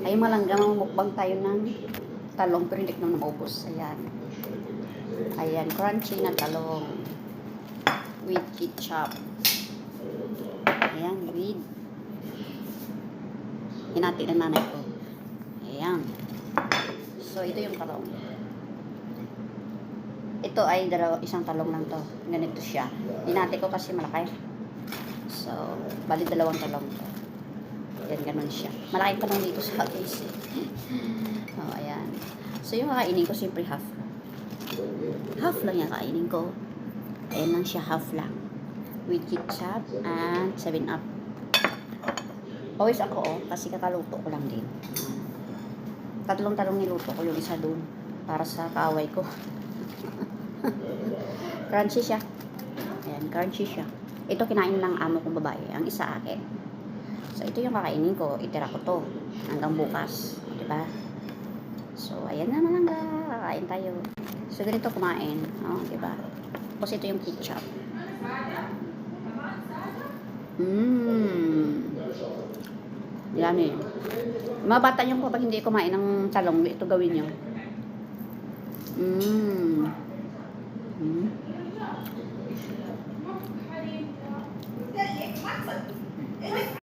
Ay malangga, mamumukbang tayo ng talong pero hindi ko naman maubos. Ayan. Ayan, crunchy na talong. With ketchup. Ayan, with. Hinati ng nanay ko. Ayan. So, ito yung talong. Ito ay isang talong lang to. Ganito siya. Hinati ko kasi malaki. So, bali dalawang talong to. Yan, ganun siya. Malaki pa lang dito sa case. Oh, ayan. So, yung kakainin ko, siyempre half lang. Half lang yung kakainin ko. Ayan lang siya, half lang. With ketchup and 7-Up. Always ako, kasi kakaluto ko lang din. Tatlong talong niluto ko, yung isa doon. Para sa kaaway ko. Crunchy siya. Ayan, crunchy siya. Ito kinain ng amo kong babae. Ang isa akin. So, ito yung kakainin ko. Itira ko to. Hanggang bukas. Diba? So, ayan naman lang. Kakain tayo. So, ganito kumain. Oh, diba? Tapos ito yung ketchup. Yummy. Mga bata nyo po pag hindi kumain ng talong, ito gawin nyo.